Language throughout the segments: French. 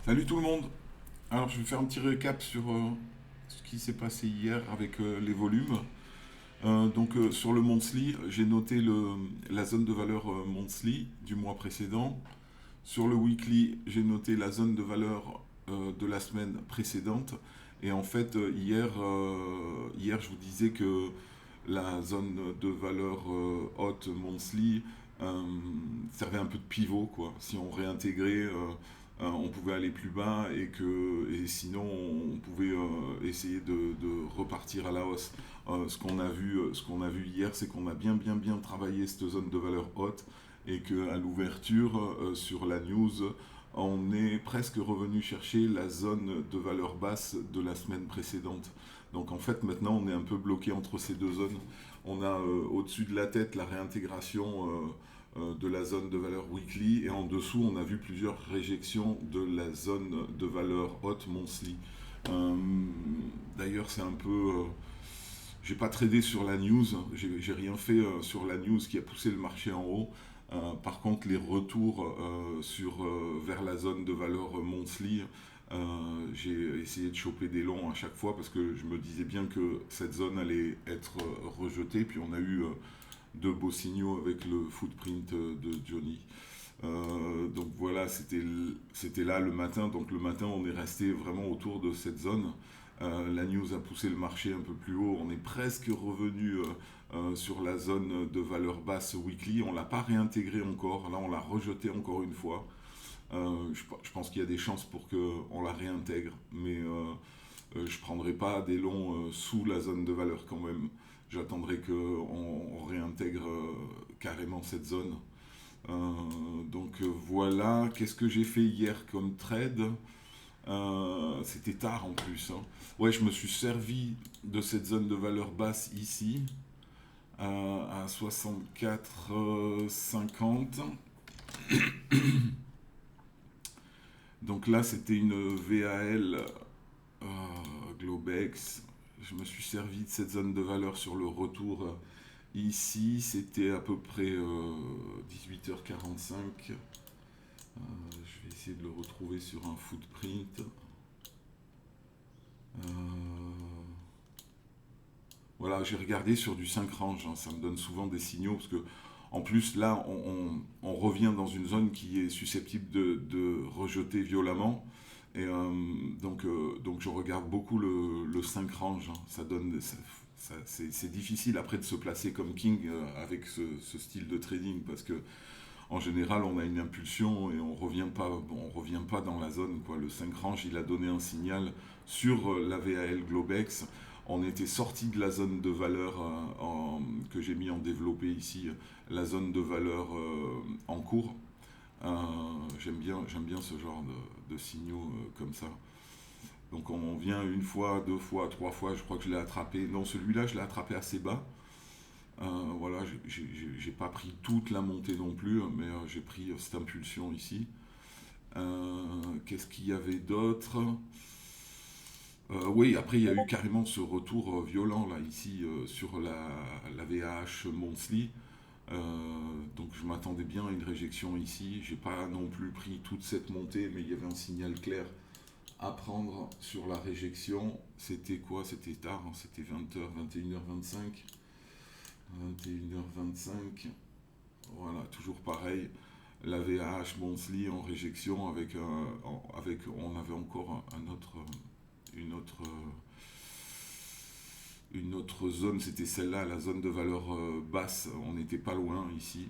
Salut tout le monde. Alors je vais faire un petit récap sur ce qui s'est passé hier avec les volumes. Sur le monthly, j'ai noté la zone de valeur monthly du mois précédent. Sur le weekly, j'ai noté la zone de valeur de la semaine précédente. Et en fait, hier, je vous disais que la zone de valeur haute monthly euh, servait un peu de pivot, quoi. Si on réintégrait, on pouvait aller plus bas et sinon on pouvait essayer de repartir à la hausse. Ce qu'on a vu hier, c'est qu'on a bien travaillé cette zone de valeur haute et qu'à l'ouverture sur la news, on est presque revenu chercher la zone de valeur basse de la semaine précédente. Donc en fait maintenant on est un peu bloqué entre ces deux zones. On a au-dessus de la tête la réintégration de la zone de valeur weekly et en dessous on a vu plusieurs réjections de la zone de valeur haute monthly. Euh, D'ailleurs c'est un peu... j'ai pas tradé sur la news, j'ai rien fait sur la news qui a poussé le marché en haut. Par contre, les retours vers la zone de valeur monthly, j'ai essayé de choper des longs à chaque fois parce que je me disais bien que cette zone allait être rejetée. Puis on a eu deux beaux signaux avec le footprint de Johnny. Donc voilà, c'était là le matin. Donc le matin, on est resté vraiment autour de cette zone. La news a poussé le marché un peu plus haut. On est presque revenu sur la zone de valeur basse weekly. On ne l'a pas réintégré encore. Là, on l'a rejeté encore une fois. Je pense qu'il y a des chances pour qu'on la réintègre. Mais je ne prendrai pas des longs sous la zone de valeur quand même. J'attendrai qu'on réintègre carrément cette zone. Voilà, qu'est-ce que j'ai fait hier comme trade? C'était tard en plus, hein. Ouais, je me suis servi de cette zone de valeur basse ici, à 64,50. Donc là, c'était une VAL euh, Globex. Je me suis servi de cette zone de valeur sur le retour ici. C'était à peu près 18h45. Je vais essayer de le retrouver sur un footprint. Voilà, j'ai regardé sur du 5 range, hein, ça me donne souvent des signaux, parce que en plus là, on revient dans une zone qui est susceptible de rejeter violemment. Et donc je regarde beaucoup le 5 range, hein. C'est difficile après de se placer comme king avec ce style de trading, parce que en général, on a une impulsion et on revient pas dans la zone, quoi. Le 5 range, il a donné un signal sur la VAL Globex. On était sorti de la zone de valeur que j'ai mis en développé ici, la zone de valeur en cours. Euh, j'aime bien ce genre de signaux comme ça. Donc on vient une fois, deux fois, trois fois, je crois que je l'ai attrapé. Non, celui-là, je l'ai attrapé assez bas. Voilà, j'ai pas pris toute la montée non plus, mais j'ai pris cette impulsion ici. Qu'est-ce qu'il y avait d'autre? Oui, après il y a eu carrément ce retour violent là ici sur la VAH Monthly. Donc je m'attendais bien à une réjection ici. J'ai pas non plus pris toute cette montée, mais il y avait un signal clair à prendre sur la réjection. C'était quoi? C'était tard, hein, c'était 20h, 21h25. 21h25. Voilà, toujours pareil. La VAH Monthly en réjection on avait encore une autre zone, c'était celle-là, la zone de valeur basse, on n'était pas loin ici.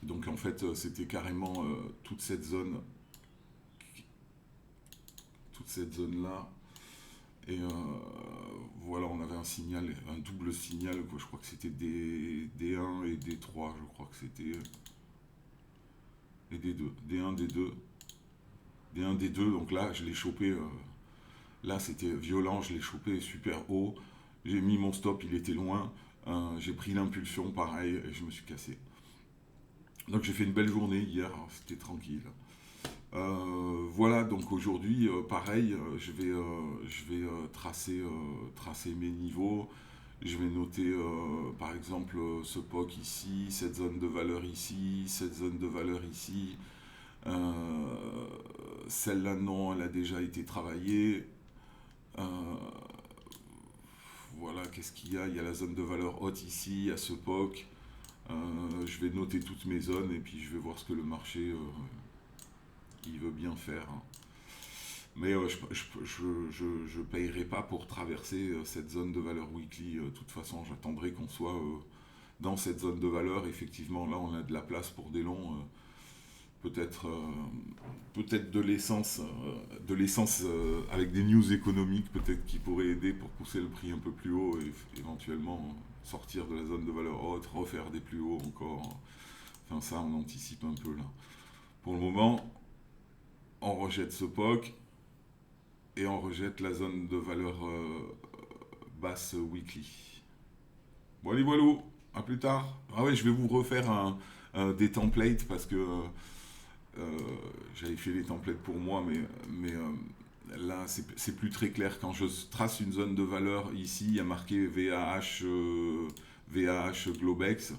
Donc en fait, c'était carrément toute cette zone-là. Et voilà, on avait un signal, un double signal, quoi. Je crois que c'était D1 et D3, je crois que c'était. Et D2, D1, D2, D1, D2, donc là, je l'ai chopé. Là, c'était violent, je l'ai chopé super haut. J'ai mis mon stop, il était loin. J'ai pris l'impulsion, pareil, et je me suis cassé. Donc j'ai fait une belle journée hier, hein, c'était tranquille. Voilà, donc aujourd'hui, pareil, je vais tracer mes niveaux. Je vais noter, par exemple, ce POC ici, cette zone de valeur ici, cette zone de valeur ici. Euh, Celle-là, non, elle a déjà été travaillée. Euh, voilà, qu'est-ce qu'il y a? Il y a la zone de valeur haute ici, il y a ce POC. Je vais noter toutes mes zones et puis je vais voir ce que le marché il veut bien faire, hein. Mais je payerai pas pour traverser cette zone de valeur weekly. De toute façon, j'attendrai qu'on soit dans cette zone de valeur. Effectivement, là, on a de la place pour des longs. Peut-être peut-être de l'essence avec des news économiques, peut-être qui pourrait aider pour pousser le prix un peu plus haut et éventuellement sortir de la zone de valeur haute, refaire des plus hauts encore. Enfin, ça, on anticipe un peu là. Pour le moment, on rejette ce POC et on rejette la zone de valeur basse weekly. Bon, allez, voilà, à plus tard. Ah ouais, je vais vous refaire des templates parce que j'avais fait les templates pour moi, mais là, c'est plus très clair. Quand je trace une zone de valeur, ici, il y a marqué VAH Globex.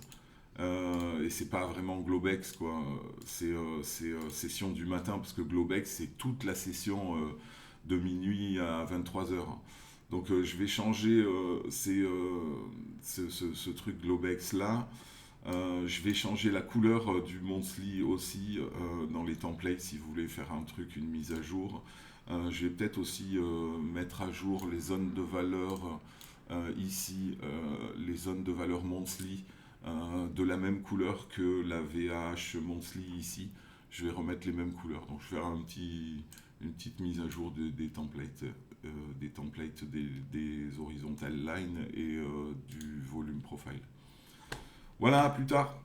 Et c'est pas vraiment Globex, quoi. C'est session du matin, parce que Globex, c'est toute la session de minuit à 23 heures. Donc je vais changer ce truc Globex là. Je vais changer la couleur du monthly aussi dans les templates si vous voulez faire un truc, une mise à jour. Je vais peut-être aussi mettre à jour les zones de valeur ici, les zones de valeur monthly de la même couleur que la VAH monthly ici. Je vais remettre les mêmes couleurs. Donc je vais faire une petite mise à jour des templates des horizontal lines et du volume profile. Voilà, à plus tard.